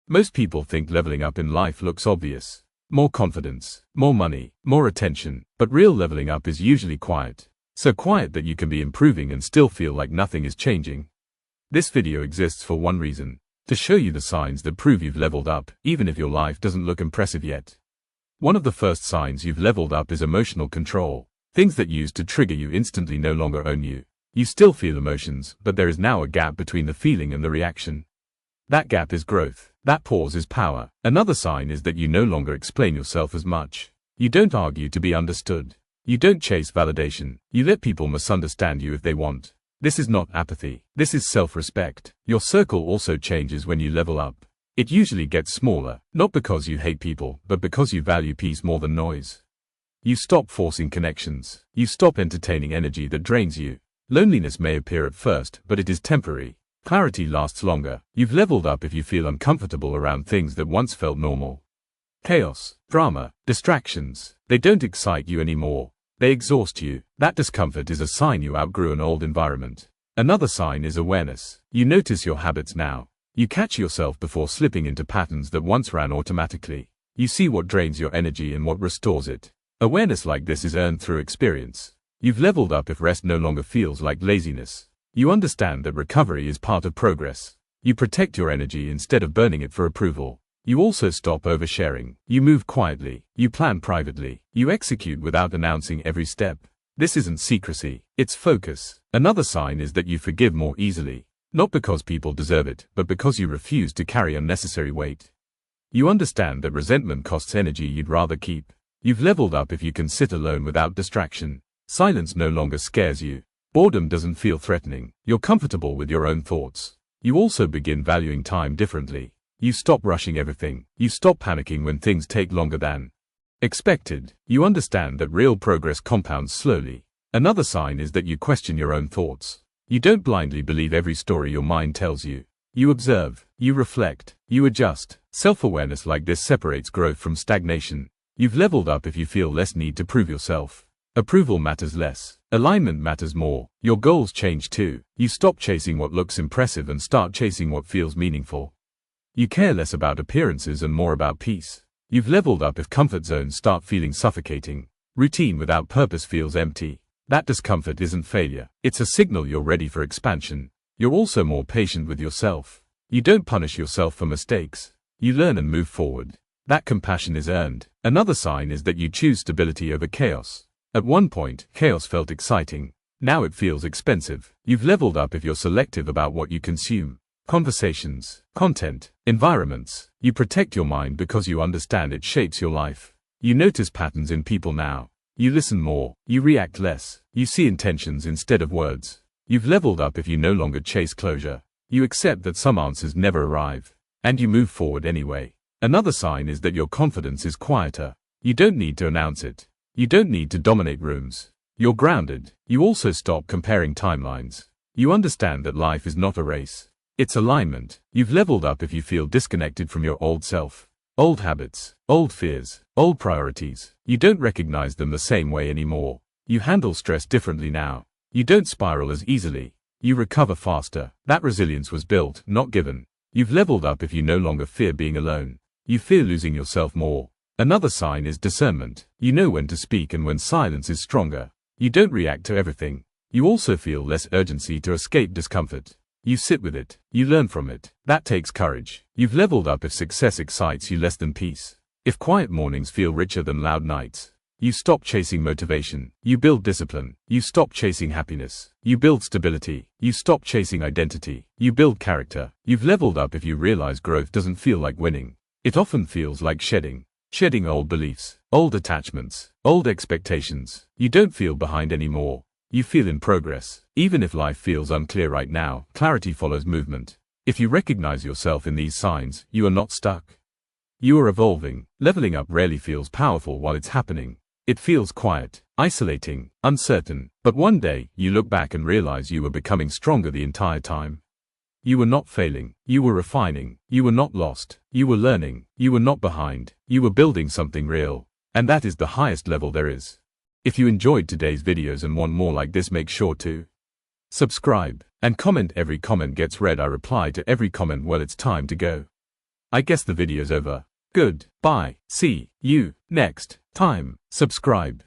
Most people think leveling up in life looks obvious. More confidence, more money, more attention, but real leveling up is usually quiet. So quiet that you can be improving and still feel like nothing is changing. This video exists for one reason: to show you the signs that prove you've leveled up, even if your life doesn't look impressive yet. One of the first signs you've leveled up is emotional control. Things that used to trigger you instantly no longer own you. You still feel emotions, but there is now a gap between the feeling and the reaction. That gap is growth. That pause is power. Another sign is that you no longer explain yourself as much. You don't argue to be understood. You don't chase validation. You let people misunderstand you if they want. This is not apathy. This is self-respect. Your circle also changes when you level up. It usually gets smaller, not because you hate people, but because you value peace more than noise. You stop forcing connections. You stop entertaining energy that drains you. Loneliness may appear at first, but it is temporary. Clarity lasts longer. You've leveled up if you feel uncomfortable around things that once felt normal. Chaos, drama, distractions. They don't excite you anymore. They exhaust you. That discomfort is a sign you outgrew an old environment. Another sign is awareness. You notice your habits now. You catch yourself before slipping into patterns that once ran automatically. You see what drains your energy and what restores it. Awareness like this is earned through experience. You've leveled up if rest no longer feels like laziness. You understand that recovery is part of progress. You protect your energy instead of burning it for approval. You also stop oversharing. You move quietly. You plan privately. You execute without announcing every step. This isn't secrecy, it's focus. Another sign is that you forgive more easily. Not because people deserve it, but because you refuse to carry unnecessary weight. You understand that resentment costs energy you'd rather keep. You've leveled up if you can sit alone without distraction. Silence no longer scares you. Boredom doesn't feel threatening. You're comfortable with your own thoughts. You also begin valuing time differently. You stop rushing everything. You stop panicking when things take longer than expected. You understand that real progress compounds slowly. Another sign is that you question your own thoughts. You don't blindly believe every story your mind tells you. You observe. You reflect. You adjust. Self-awareness like this separates growth from stagnation. You've leveled up if you feel less need to prove yourself. Approval matters less. Alignment matters more. Your goals change too. You stop chasing what looks impressive and start chasing what feels meaningful. You care less about appearances and more about peace. You've leveled up if comfort zones start feeling suffocating. Routine without purpose feels empty. That discomfort isn't failure. It's a signal you're ready for expansion. You're also more patient with yourself. You don't punish yourself for mistakes. You learn and move forward. That compassion is earned. Another sign is that you choose stability over chaos. At one point, chaos felt exciting. Now it feels expensive. You've leveled up if you're selective about what you consume. Conversations, content, environments. You protect your mind because you understand it shapes your life. You notice patterns in people now. You listen more. You react less. You see intentions instead of words. You've leveled up if you no longer chase closure. You accept that some answers never arrive. And you move forward anyway. Another sign is that your confidence is quieter. You don't need to announce it. You don't need to dominate rooms. You're grounded. You also stop comparing timelines. You understand that life is not a race. It's alignment. You've leveled up if you feel disconnected from your old self. Old habits, old fears, old priorities. You don't recognize them the same way anymore. You handle stress differently now. You don't spiral as easily. You recover faster. That resilience was built, not given. You've leveled up if you no longer fear being alone. You fear losing yourself more. Another sign is discernment. You know when to speak and when silence is stronger. You don't react to everything. You also feel less urgency to escape discomfort. You sit with it. You learn from it. That takes courage. You've leveled up if success excites you less than peace. If quiet mornings feel richer than loud nights. You stop chasing motivation. You build discipline. You stop chasing happiness. You build stability. You stop chasing identity. You build character. You've leveled up if you realize growth doesn't feel like winning. It often feels like shedding. Shedding old beliefs, old attachments, old expectations. You don't feel behind anymore. You feel in progress. Even if life feels unclear right now, clarity follows movement. If you recognize yourself in these signs, you are not stuck. You are evolving. Leveling up rarely feels powerful while it's happening. It feels quiet, isolating, uncertain. But one day, you look back and realize you were becoming stronger the entire time. You were not failing. You were refining. You were not lost. You were learning. You were not behind. You were building something real. And that is the highest level there is. If you enjoyed today's videos and want more like this, make sure to subscribe and comment. Every comment gets read. I reply to every comment. Well, it's time to go. I guess the video's over. Good. Bye. See you next time. Subscribe.